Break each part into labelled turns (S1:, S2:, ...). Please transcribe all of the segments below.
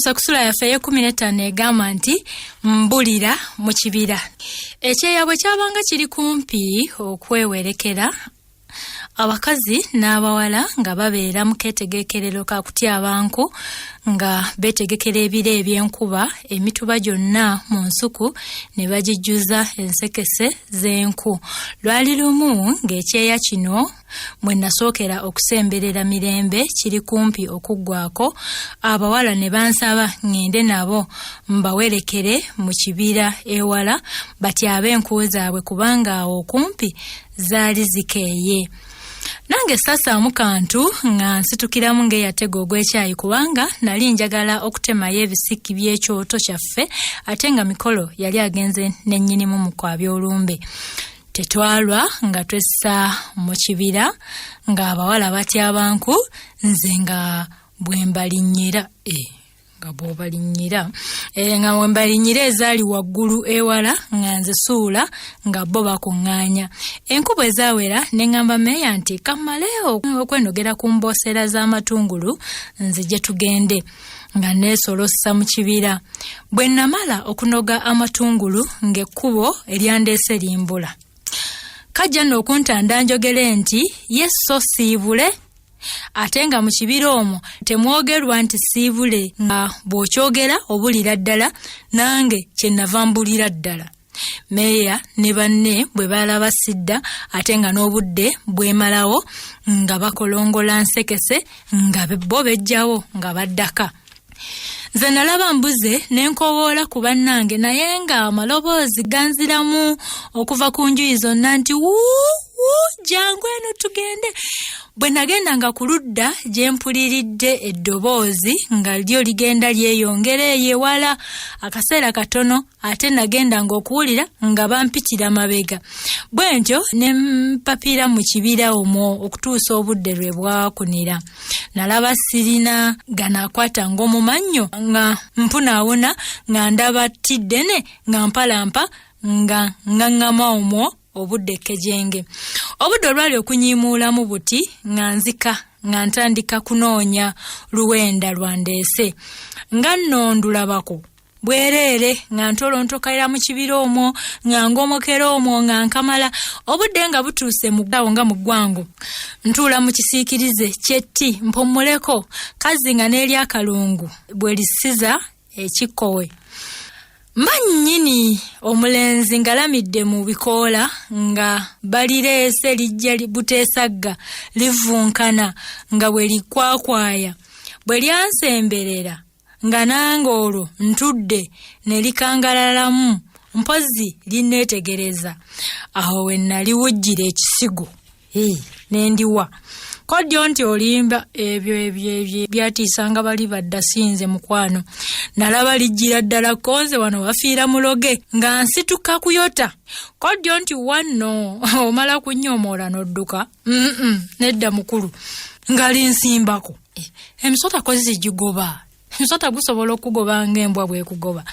S1: Tutuuse kusula yaffe 15 egamba nti Mbulira Mu Kibira. Ekyeyabwe kyabanga kiri kumpi okwewerekera abakazi n'abawala nga babeera mu keetegekerero ka okutyaba Enku nga beetegekera ebire eby'enkuba emituba gyonna mu nsuku ne bagijjuza ensekese z'enku. Lwali lumu ng'ekyeya kino mwe nasookera okusemberera mirembe kiri kumpi okuggwako, abawala ne bansaba ngende nabo mbawerekere mu kibira ewala batyabe enku zaabwe kubanga awo okumpi zaali zikeeye. Nange sasaamu kantu nga nsitukiramu ng'eyatega ogw'ekyayi kubanga nali njagala okutemayo ebisiki by'ekyoto kyaffe ate nga mikolo yali agenze n'ennyinimu mu kwabya olumbe. Tetwalwa nga twessa mu kibira ng'abawala batyaba Enku nze nga bwembalinnyira nga bw'obalinnyira nga bwembalinnyira ezaali waggulu ewala nga nze suula nga bo bakuŋŋaanya. Enku bwe zaawera ne ŋŋamba meeya nti kamaleyo okwenogera ku mboosera z'amatungulu nze gye tugende nga neesolossa mu kibira. Bwe namala okunoga amatungulu ng'ekkubo eryandeese limbula. Kajja n'okuntanda njogere nti yesso siibule. Ate nga mu kibira omwo temwogerwa nti siibule nga bw'okyogera obulira ddala, nange kyenava mbulira ddala. Meeya ne banne bwe balaba sidda ate nga n'obudde bwemalawo nga bakolongola nsekese nga bo bejjawo nga baddaka. Nze nalaba mbuze n'enkowoola ku bannange naye nga amaloboozi ganziramu okuva ku njuyi zonna nti jangu eno tugende. Bwe nagendanga ku ludda gye mpuliridde eddoboozi nga lyo ligenda lyeyongera eyewala akaseera katono ate nagendanga okuwulira nga bampitira mabega. Bwe ntyo ne mpapira mu kibira omwo okutuusa obudde lwe bwakunira. Nalaba sirina ganaakwata ng'omumannyo nga mpunaawuna nga ndaba tiddene nga mpalampa nga ŋŋaŋŋama omwo obudde kejenge. Obudde olwali okunyiimuulamu buti nga nzika nga ntandika kunoonya luwenda lwandeese. Nga nno ndulabako bwereere nga ntolontokalira mu kibira omwo nga ng'omokera omwo nga nkamala. Obudde nga butuuse mu ggawo nga mu ggwango. Ntuula mu kisiikirize kyetti mpommuleko kazi nga n'eryakalungu bwe lisiza ekikkowe. Mannyini omulenzi ngalamidde mu bikoola nga balireese lijja buteesagga livunkana nga bwe likwakwaya. Bwe lyansemberera nga nange olwo ntudde ne likangalalamu mpozi linneetegereza. Aho we nali wujjira ekisigo nendiwa. Kodyo nti olimba ebyo byatiisanga bali baddasinze mukwano. Nalaba lijjira ddala konze wano wafiira muloge nga nsituka kuyota. Kodyo nti wanno omala kunyoomoola n'odduka. Nedda mukulu nga linsimbako. Emisota kozi gigoba. Emisota gusobola okugoba ng'embwa bwekugoba.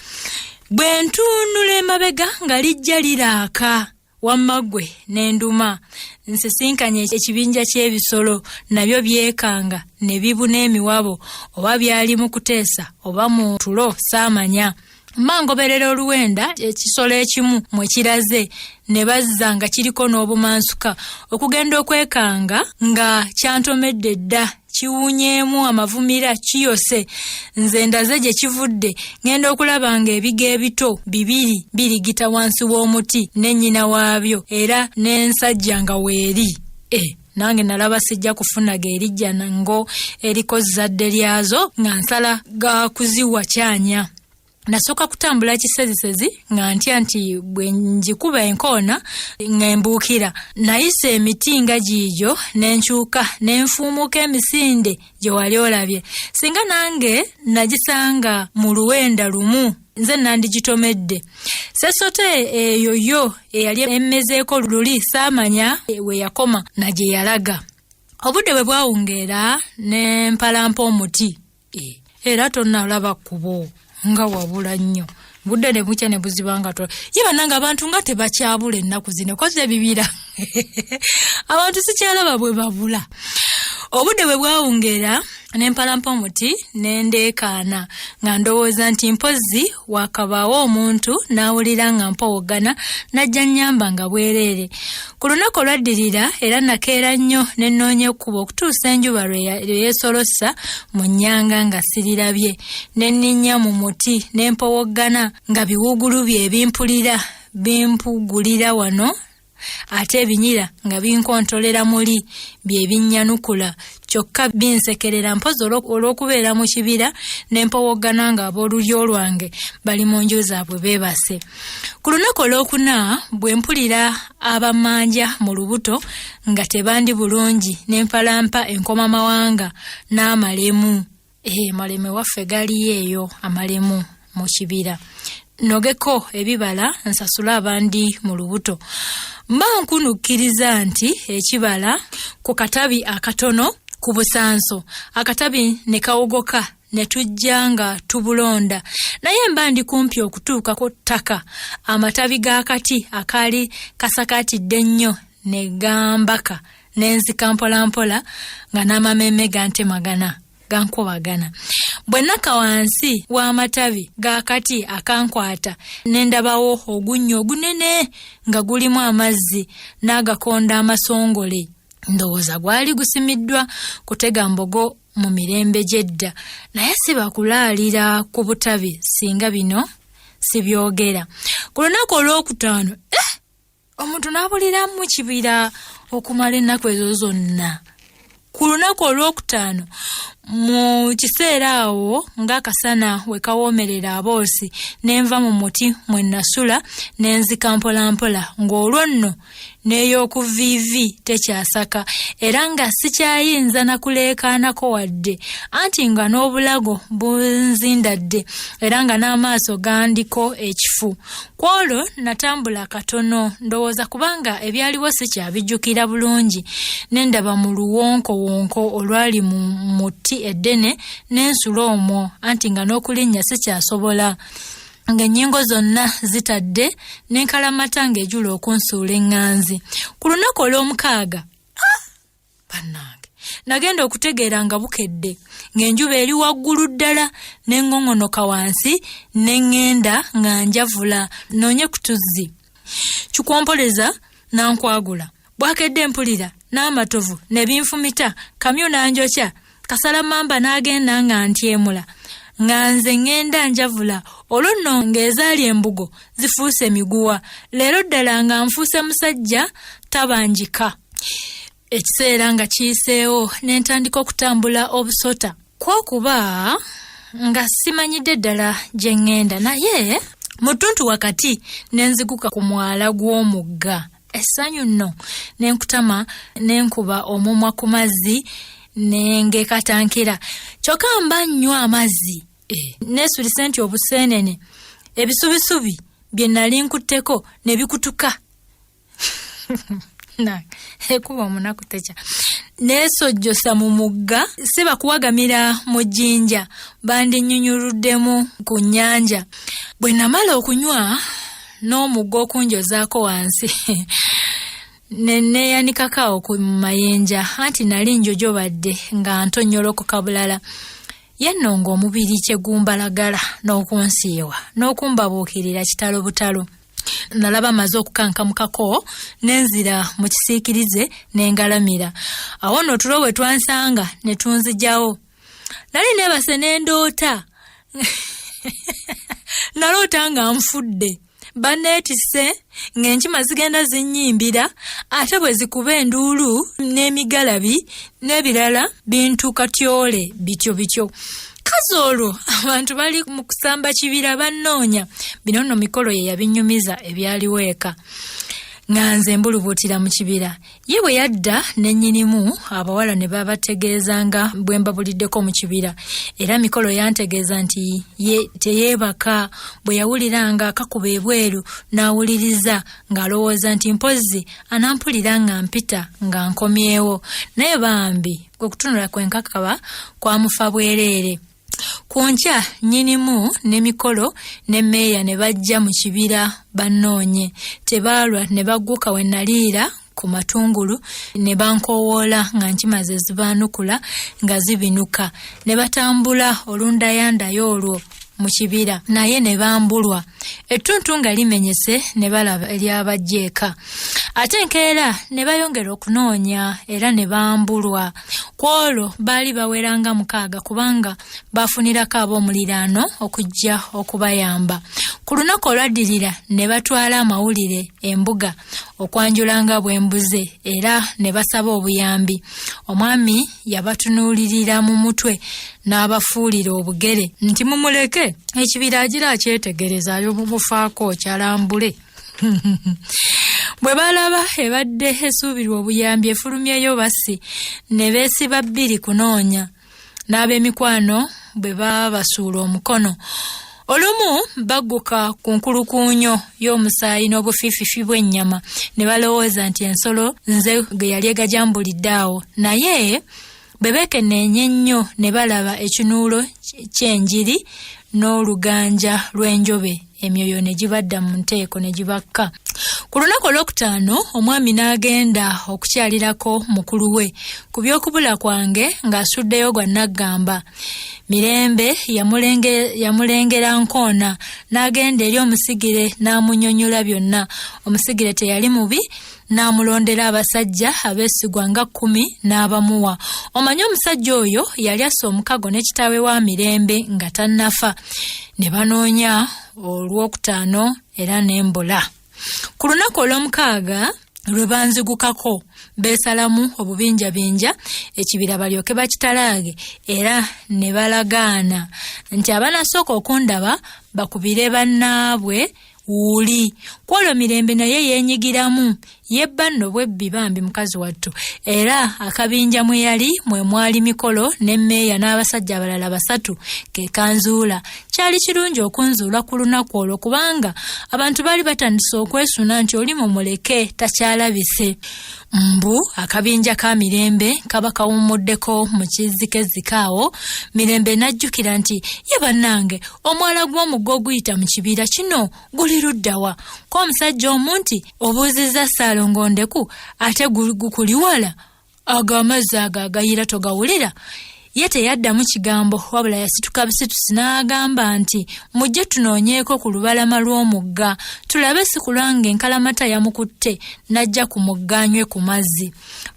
S1: Bwe ntuunula emabega nga lijja liraaka. Wammagwe n'enduma nsisinkanye ekibinja ky'ebisolo nabyo byekanga ne bibuna emiwabo oba byali mu kuteesa oba mu tulo saamanya. Mmangoberera oluwenda ekisolo ekimu mwe kiraze ne bazza nga kiriko n'obumansuka okugenda okwekanga nga kyantomedde dda kiwunyeemu amavumira kiyose. Nze ndaze gye kivudde ngenda okulaba nga ebiga ebito bibiri birigita wansi w'omuti ne nnyina waabyo era n'ensajja nga weeri. Nange nalaba sijja kufunaga erijja ngo eriko zadde lyazo nga nsala ga kuziwa kyanya. Nasooka kutambula kisezisezi nga ntya nti bwe njikuba enkoona nga embuukira. Nayise emiti nga giigyo n'enkyuka n'enfuumuka emisinde gye wali olabye. Singa nange nagisanga mu luwenda lumu nze nandigitomedde. Sesote eyo yo eyali emmezeeko luli saamanya we yakoma na gye yalaga. Obudde bwe bwawungeera ne mpalampa omuti. Era tonnalaba kkubo. Nga wabula nnyo. Budde ne bukya ne buzibanga tola. Yeba nanga abantu nga tebakyabula ennaku zino koze bibira. Abantu sikyalaba bwe babula. Obudde bwe bwawungera ne mpalampa omuti ne ndeekaana nga ndowooza nti mpozzi wakabaawo omuntu n'awulira nga mpowogana najja nnyamba nga bwereere. Ku lunaku olwaddirira era nakeera nnyo ne nnoonya ekkubo okutuusa enjuba lwe yeesolossa mu nnyanga nga sirirabye. Ne nninnya mu muti ne mpowogana nga biwugulu bye bimpulira bimpugulira wano ate ebinyira nga binkontolera muli bye binnyanukula kyokka binsekerera mpozi olw'okubeera mu kibira ne mpowogana nga ab'olulyo lwange bali mu nju zaabwe beebase. Ku lunaku olwokuna bwe mpulira abamanja mu lubuto nga tebandi bulungi ne mpalampa enkomamawanga n'amalemu. Maleme waffe galiyo eyo amalemu mu kibira. Nogeko ebibala nsasula abandi mu lubuto. Mba nkunukkiriza nti ekibala ku katabi akatono ku busanso akatabi ne kawogoka ne tujja nga tubulonda naye mba ndi kumpi okutuuka ku ttaka amatabi g'akati akaali kasakatidde nnyo ne gambaka n'enzika mpolampola nga n'amameme gantemagana gankobagana. Bwe nnaka wansi w'amatabi g'akati akankwata ne ndabawo ogunnyo ogunene nga gulimu amazzi n'agakonda amasongole. Ndowooza gwali gusimiddwa kutega mbogo mu mirembe gy'edda naye siba kulaalira ku butabi singa bino sibyogera. Ku lunaku olwokutaano omuntu n'abulira mu kibira okumala ennaku ezo zonna. Ku lunaku olwokutaano mu kiseera awo ng'akasana we kawoomerera aboosi nenva mu muti mwe nasula nenzika mpolampola ng'olwo nno n'ey'okuviivi tekyasaka era nga sikyayinza nakuleekaanako wadde anti nga n'obulago bunzindadde era nga n'amaaso gandiko ekifu. Kwolwo natambula katono ndowooza kubanga ebyaliwo sikyabijjukira bulungi nendaba mu luwonkowonko olwali mu muti eddene n'ensula omwo anti nga n'okulinnya sikyasobola ng'ennyingo zonna zitadde n'enkalamata ng'ejula okunsuula eŋŋanzi. Ku lunaku olw'omukaaga bannange nagenda okutegeera nga bukedde ng'enjuba eri waggulu ddala n'eŋŋoŋonoka wansi n'eŋŋenda nga njavula noonye ku tuzzi kikompoleza n'ankwagula. Bwakedde mpulira n'amatovu ne binfumita kamyu n'anjokya kasalamamba n'agenda nga ntyemula nga nze ŋŋenda njavula olwo nno ng'ezaali embugo zifuuse emiguwa leero ddala nga nfuuse musajja tabanjika. Ekiseera nga kiyiseewo ne ntandika okutambula obusota kw'okuba nga simanyidde ddala gye ŋŋenda naye mu ttuntu wakati ne nziguka ku mwala gw'omugga. Essanyu nno ne nkutama ne nkuba omumwa ku mazzi nengekatankira kyokka mba nnywa amazzi neesulise nti obuseenene ebisubisubi bye nali nkutteko ne bikutuka ekuba omunaku tekya neesojjosa mu mugga siba kuwagamira mu jjinja bandinnyunyuluddemu ku nnyanja. Bwe namala okunywa n'omugga okunjozaako wansi neyanikakaawo ku mayinja anti nali njojobadde nga ntonyolokoka bulala yenno ng'omubiri kyegumbalagala n'okunsiiwa n'okumbabuukirira kitalo butalo. Nalaba maze okukankamukako nenzira mu kisiikirize n'engalamira. Awo nno otulo bwe twansanga ne tunzijawo. Nali neebase n'endoota naloota nga nfudde baneetisse ng'enkima zigenda zinnyimbira ate bwe zikuba enduulu n'emigalabi n'ebirala bintuuka tyole bityo bityo. Kazi olwo abantu bali mu kusamba kibira bannoonya bino nno mikolo ye yabinnyumiza ebyaliwo eka. Nga nze mbulubuutira mu kibira ye bwe yadda nennyinimu abawala ne babategeezanga bwe mbabuliddeko mu kibira era mikolo yantegeeza nti ye teyeebaka bwe yawuliranga akakuba ebweru n'awuliriza ng'alowooza nti mpozzi anampulira nga mpita nga nkomyewo naye bambi okutunula kwenkakaba kwamufa bwereere. Ku nkya nnyinimu ne mikolo ne meeya ne bajja mu kibira bannoonye tebaalwa ne bagguka we naliira ku matungulu ne bankowoola nga nkimaze zibaanukula nga zibinuka ne batambula olundayandayo olwo mu kibira naye ne bambulwa ettuntu nga limenyese ne balaba eryabajjeeka ate enkeera ne bayongera okunoonya era ne bambulwa kwolwo baali baweranga 6 kubanga bafunirako ab'omuliraano okujja okubayamba ku lunaku olwaddirira ne batwala amawulire embuga okwanjulanga bwembuze era ne basaba obuyambi omwami yabatunuulirira mu mutwe n'abafuulira obugere nti mumuleke ekibira agira akyetegereza ay'omumufaako kyalambule bwe balaba ebadde esuubirwa obuyambi efulumyeyo basi ne beesiba 2 kunoonya n'ab'emikwano bwe babasuula omukono olumu bagguka ku nkulukuunyo y'omusaayi n'obufiififi bw'ennyama ne balowooza nti ensolo nze ge yali egajambulidde awo naye bwe beekenneenye ennyo ne balaba ekinuulo ky'enjiri n'oluganja lw'enjobe emyoyo ne gibadda mu nteeko ne gibakka ku lunaku olwokutaano omwami n'agenda okukyalirako mukulu we ku by'okubula kwange ng'asuddeyo gwa naggamba mirembe yamulengera nkoona n'agenda eri omusigire n'amunnyonnyola byonna omusigire teyali mubi n'amulondera abasajja abeesigwa nga 10 n'abamuwa omanyi omusajja oyo yali assa omukago ne kitaawe wa mirembe nga tannafa ne banoonya olwokutaano era n'embola ku lunaku olw'omukaaga lwe banzigukako beesalamu obubinjabinja ekibira balyoke bakitalaage era ne balagaana nti abanasooka okundaba bakubire bannaabwe wuli kwolwo mirembe naye yeenyigiramu yebba nno bwebbi bambi mukazi wattu era akabinja mwe yali mwe mwali mikolo n'emmeeya n'abasajja abalala 3 ke kanzuula kyali kirungi okunzuula ku lunaku olwo kubanga abantu baali batandise okwesuna nti oli mumuleke takyalabise mbu akabinja ka mirembe kaba kawummuddeko mu kizzike awo mirembe n'ajjukira nti ye bannange omwala gw'omuggo oguyita mu kibira kino guli luddawa ko omusajja omu nti obuuzizza Saalongondeku ate gukuliwala ago amazzi ago agayira togawulira ye teyaddamu kigambo wabula yasituka busitusi n'agamba nti mujje tunoonyeeko ku lubalama lw'omugga tulabe si kulanga enkalamata yamukutte n'ajja ku mugga anywe ku mazzi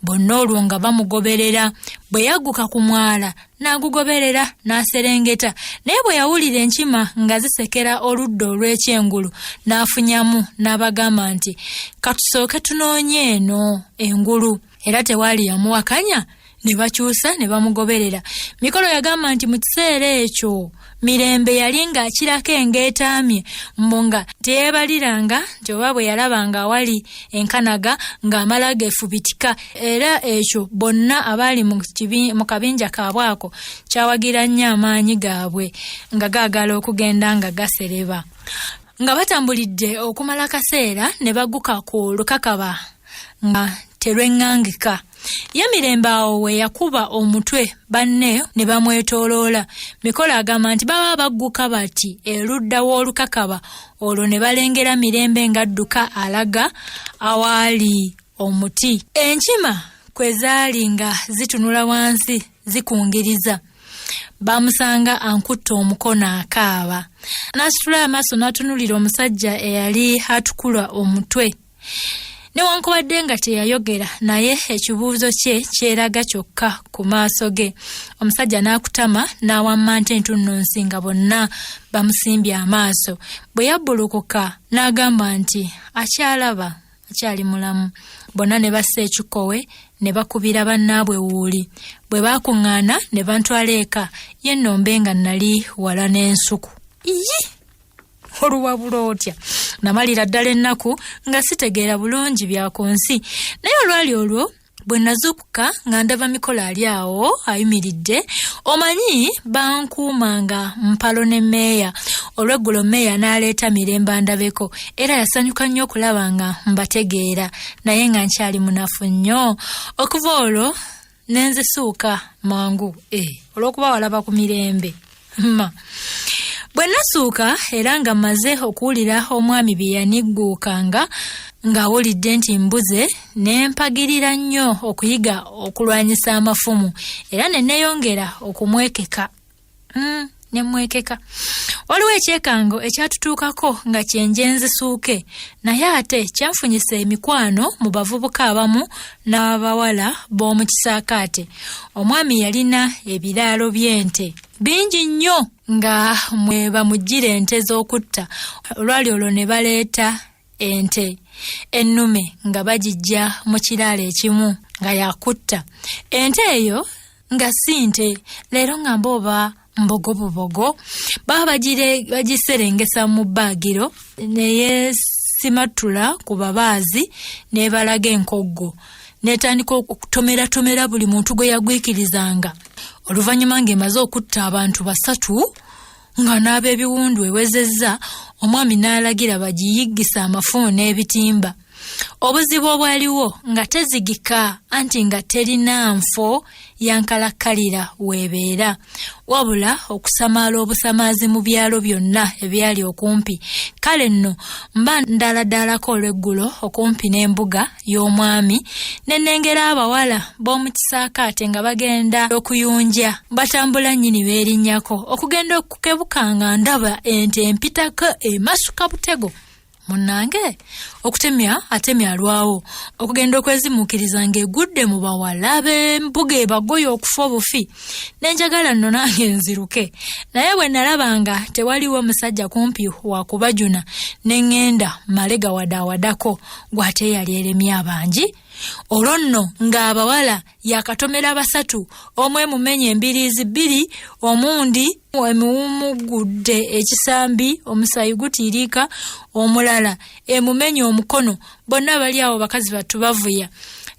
S1: bonna olwo nga bamugoberera bwe yagguka ku mwala n'agugoberera n'aserengeta naye bwe yawulira enkima nga zisekera oludda olw'ekyengulu n'afunyamu n'abagamba nti katusooke tunoonye eno engulu era tewaali yamuwakanya ne bakyusa ne bamugoberera mikolo yagamba nti mu kiseera ekyo mirembe yali ng'akirako etaamye mbonga teyeebaliranga nti oba bwe yalabanga awali enkanaga ng'amala geefubitika era ekyo bonna abaali mu kabinja kaabwe ako kyawagira nnyo amaanyi gaabwe nga gaagala okugenda nga gasereba nga batambulidde okumala kaseera ne bagguka ku lukakaba nga terwengangika ye mirembe awo we yakuba omutwe banne ne bamwetooloola mikolo agamba nti baba bagguka bati erudda w'olukakaba olwo ne balengera mirembe ng'adduka alaga awaali omuti enkima kwe zaali nga zitunula wansi zikungiriza bamusanga ankutte omukono akaaba n'asitula amaaso n'atunulira omusajja eyali atukula omutwe newankubadde nga teyayogera naye ekibuuzo kye kyeraga kyokka ku maaso ge omusajja n'akutama n'awamma ntentunnunsi nga bonna bamusimbye amaaso bwe yabbulukuka n'agamba nti akyalaba akyali mulamu bonna ne bassa ekikowe ne bakubira bannaabwe wuuli bwe baakuŋŋaana ne bantwala eka ye nnombe nga nali wala n'ensuku oluwabula otya namalira ddala ennaku nga sitegeera bulungi bya ku nsi naye olwali olwo bwe nazuukuka nga ndaba mikolo ali awo ayimiridde omanyi bankuumanga mpalo ne mmeeya olw'eggulo mmeeya n'aleeta mirembe andabeko era yasanyuka nnyo okulaba nga mbategeera naye nga nkyali munafu nnyo okuva olwo nenzisuuka mangu olw'okuba walaba ku mirembe Bwe nasuuka era nga maze okuwulira omwami bye yanigguukanga ng'awulidde nti mbuze, ne mpagirira nnyo okuyiga okulwanyisa amafumu era ne neeyongera okumwekeka. Ne mwekeka. Waliwo ekyekango ekyatutuukako nga kyenje nzisuuke, naye ate kyanfunyisa emikwano mu bavubuka abamu n'abawala b'omu kisaakaate. Omwami yalina ebiraalo by'ente bingi nnyo nga mwe bamuggira ente z'okutta. Olwali olwo ne baleeta ente ennume nga bagijja mu kiraalo ekimu nga yakutta. Ente eyo nga si nte, leero nga mboba mbogobobogo, baba bagiserengesa mu bbaagiro ne yeesimatula ku babaazi n'ebalaga enkoggo, n'etandika okutomera buli muntu gwe yagwikirizanga. Oluvannyuma ng'emaze okutta abantu 3 nga n'ab'ebiwundu ewezezza, omwami n'alagira bagiyiggisa amafumu n'ebitimba. Obuzibu obwaliwo nga tezigika anti nga terina nfo yankalakkalira weebeera, wabula okusamaala obusamaazi mu byalo byonna ebyali okumpi. Kale nno mba ndaladaalako olw'eggulo okumpi n'embuga y'omwami, ne nnengera abawala b'omu kisaakaate nga bagenda okuyunja, batambula nnyini beerinnyako okugenda okukebuka nga ndaba ente empitako emasuka butego. Munnange atemya alwawo okugenda okwezimuukiriza ng'egudde mu bawala b'embuga ebagoye okufa obufi. Nenjagala nno nange nziruke, naye bwe nalabanga tewaliwo musajja kumpi wa kubajuna, ne ŋŋenda malega wadaawadako gw'ate yali eremye abangi. Olwo nno ng'abawala yakatomera 3, omwe mumenye embiriizi 2, omundi emuwumugudde ekisambi, omusayi gutiirika, omulala emumenye omukono. Bonna bali awo bakazi battu bavuya,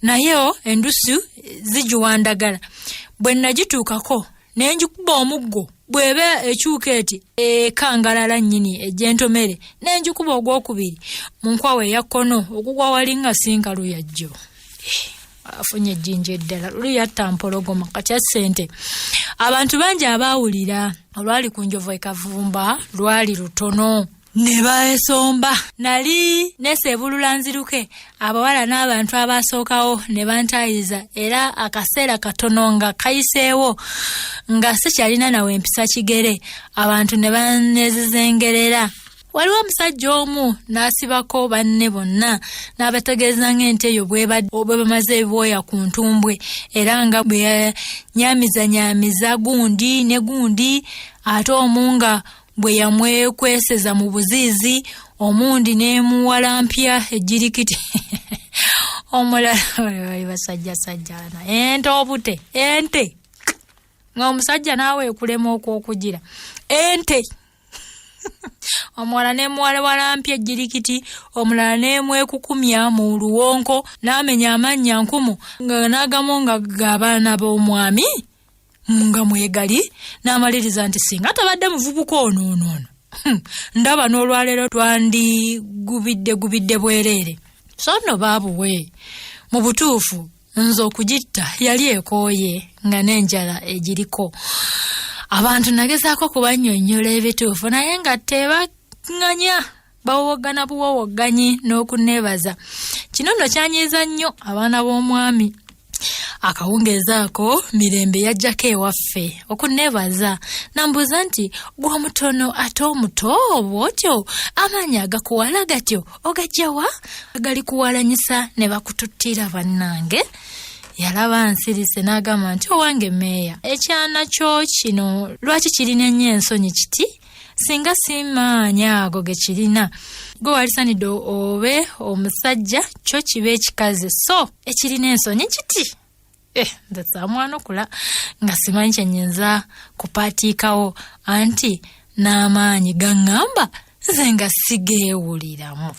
S1: naye endusu zijuwandagala. Bwe nagituukako ne njikuba omuggo, bw'eba ekyuka eti ekangalala nnyini ejjentomere, ne njikuba ogwokubiri mu nkwawa eya kkono okugwa wali nga sinkalu yajjo. Afunye ejjinja eddala, luli yatta mpologoma kati ssente. Abantu bangi abaawulira. Olwali ku njovu ekavumba lwali lutono, ne baesomba. Nali neseebulula nziruke, abawala n'abantu abasookawo ne bantaayiza, era akaseera katono nga kayiseewo nga sikyalina nawe empisa kigere, abantu ne banezezengerera. Waliwo omusajja omu n'asibako banne bonna n'abategeeza ng'ente eyo bwe bamaze ebyoya ku ntumbwe, era nga bwe nyamiza gundi ne gundi, ate omunga bwe yamwekweseza mu buziizi, omundi n'emuwalampya ejjirikiti. Omulala basajjasajjana ente obute, ente ng'omusajja naawe ekulema okwokugira ente. Omuwala n'emuwalampya ejjirikiti, omulala n'emwekukumya mu luwonko, n'amenya amannya nkumu nga n'agamu nga g'abaana b'omwami nga mwegali, n'amaliriza nti singa tabadde muvubuka ono ndaba n'olwaleero twandigubidde bwereere. So nno baabuwe, mu butuufu nze okugitta yali ekooye nga n'enjala egiriko. Abantu nagezaako kubannyonnyola ebituufu naye nga tebaŋŋanya, bawogana buwowogganyi n'okunneebaza. Kino nno kyanyiiza nnyo abaana b'omwami. Akawungeeza ako Mirembe yajjako ewaffe okunneebaza, nambuuza nti gwe omutono ate omuto bw'otyo, amaanyi agakuwala gatyo ogajja wa? Gali kuwalanyisa ne bakututtira bannange. Yalaba nsirise n'agamba nti owange meeya, ekyana kyo kino lwaki kirina ennyo ensonyi kiti? Singa simaanya ago ge kirina, gwe walisanidde obe omusajja kyo kibe ekikaze, so ekirina ensonyi kiti? Nze samwana okula nga simanyi kyennyinza kupaatiikawo, anti n'amaanyi gaŋŋamba nze nga sigeewuliramu.